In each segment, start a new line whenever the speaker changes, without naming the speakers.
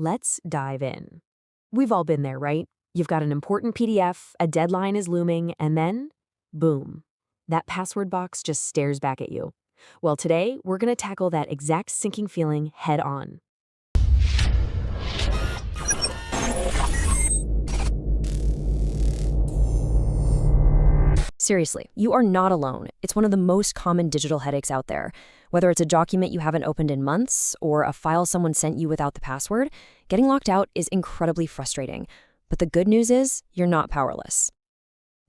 Let's dive in. We've all been there, right? You've got an important PDF, a deadline is looming, and then, boom, that password box just stares back at you. Well, today, we're going to tackle that exact sinking feeling head on. Seriously, you are not alone. It's one of the most common digital headaches out there. Whether it's a document you haven't opened in months or a file someone sent you without the password, getting locked out is incredibly frustrating. But the good news is, you're not powerless.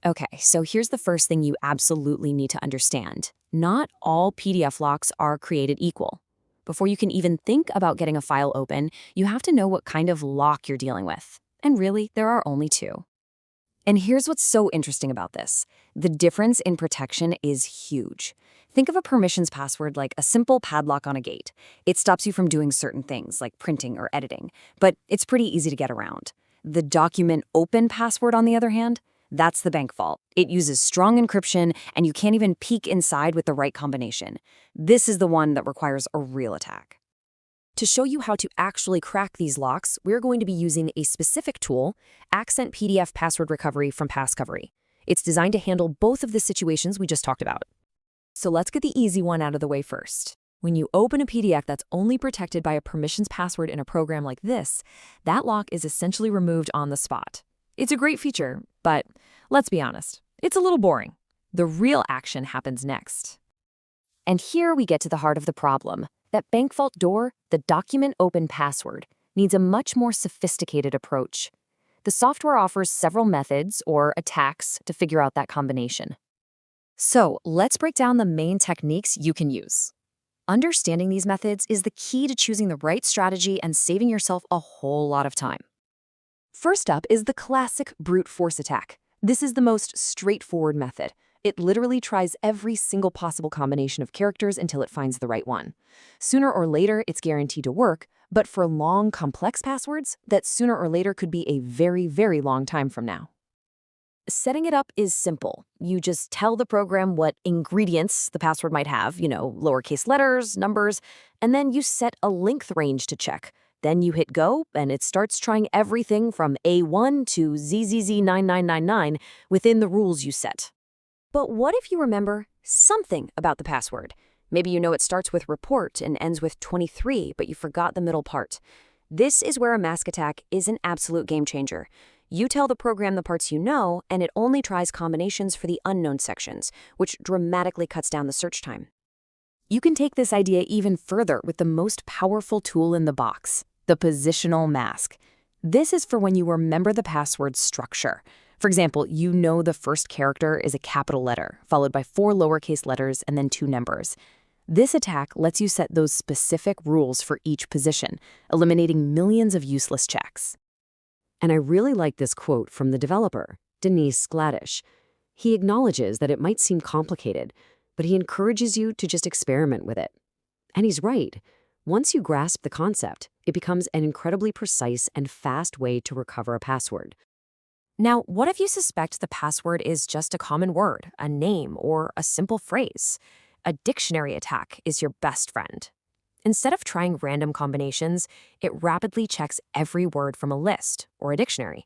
Okay, so here's the first thing you absolutely need to understand. Not all PDF locks are created equal. Before you can even think about getting a file open, you have to know what kind of lock you're dealing with. And really, there are only two. And here's what's so interesting about this. The difference in protection is huge. Think of a permissions password like a simple padlock on a gate. It stops you from doing certain things like printing or editing, but it's pretty easy to get around. The document open password, on the other hand, that's the bank vault. It uses strong encryption, and you can't even peek inside with the right combination. This is the one that requires a real attack. To show you how to actually crack these locks, we're going to be using a specific tool, Accent PDF Password Recovery from Passcovery. It's designed to handle both of the situations we just talked about. So let's get the easy one out of the way first. When you open a PDF that's only protected by a permissions password in a program like this, that lock is essentially removed on the spot. It's a great feature, but let's be honest, it's a little boring. The real action happens next. And here we get to the heart of the problem. That bank vault door, the document open password, needs a much more sophisticated approach. The software offers several methods or attacks to figure out that combination. So let's break down the main techniques you can use. Understanding these methods is the key to choosing the right strategy and saving yourself a whole lot of time. First up is the classic brute force attack. This is the most straightforward method. It literally tries every single possible combination of characters until it finds the right one. Sooner or later, it's guaranteed to work, but for long, complex passwords, that sooner or later could be a very, very long time from now. Setting it up is simple. You just tell the program what ingredients the password might have, lowercase letters, numbers, and then you set a length range to check. Then you hit go, and it starts trying everything from A1 to ZZZ9999 within the rules you set. But what if you remember something about the password? Maybe you know it starts with report and ends with 23, but you forgot the middle part. This is where a mask attack is an absolute game changer. You tell the program the parts you know, and it only tries combinations for the unknown sections, which dramatically cuts down the search time. You can take this idea even further with the most powerful tool in the box, the positional mask. This is for when you remember the password structure. For example, you know the first character is a capital letter, followed by 4 lowercase letters and then 2 numbers. This attack lets you set those specific rules for each position, eliminating millions of useless checks. And I really like this quote from the developer, Denise Skladish. He acknowledges that it might seem complicated, but he encourages you to just experiment with it. And he's right. Once you grasp the concept, it becomes an incredibly precise and fast way to recover a password. Now, what if you suspect the password is just a common word, a name, or a simple phrase? A dictionary attack is your best friend. Instead of trying random combinations, it rapidly checks every word from a list or a dictionary.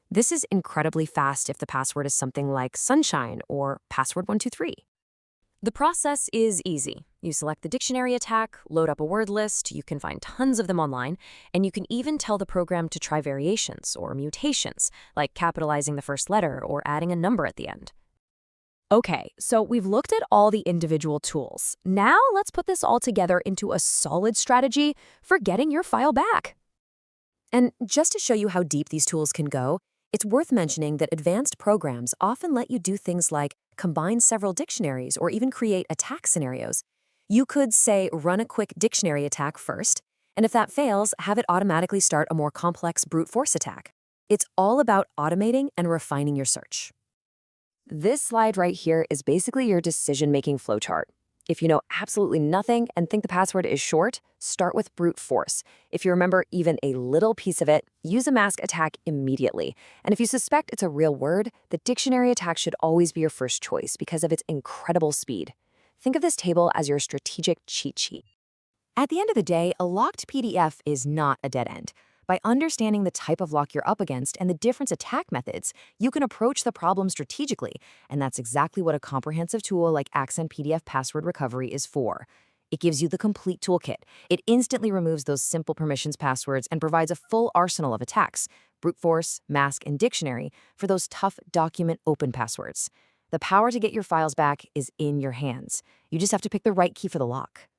This is incredibly fast if the password is something like sunshine or password123. The process is easy. You select the dictionary attack, load up a word list, you can find tons of them online, and you can even tell the program to try variations or mutations, like capitalizing the first letter or adding a number at the end. Okay, so we've looked at all the individual tools. Now let's put this all together into a solid strategy for getting your file back. And just to show you how deep these tools can go, it's worth mentioning that advanced programs often let you do things like combine several dictionaries or even create attack scenarios. You could, say, run a quick dictionary attack first, and if that fails, have it automatically start a more complex brute force attack. It's all about automating and refining your search. This slide right here is basically your decision-making flowchart. If you know absolutely nothing and think the password is short, start with brute force. If you remember even a little piece of it, use a mask attack immediately. And if you suspect it's a real word, the dictionary attack should always be your first choice because of its incredible speed. Think of this table as your strategic cheat sheet. At the end of the day, a locked PDF is not a dead end, By understanding the type of lock you're up against and the different attack methods, you can approach the problem strategically, and that's exactly what a comprehensive tool like Accent PDF Password Recovery is for. It gives you the complete toolkit. It instantly removes those simple permissions passwords and provides a full arsenal of attacks, brute force, mask, and dictionary for those tough document open passwords. The power to get your files back is in your hands. You just have to pick the right key for the lock.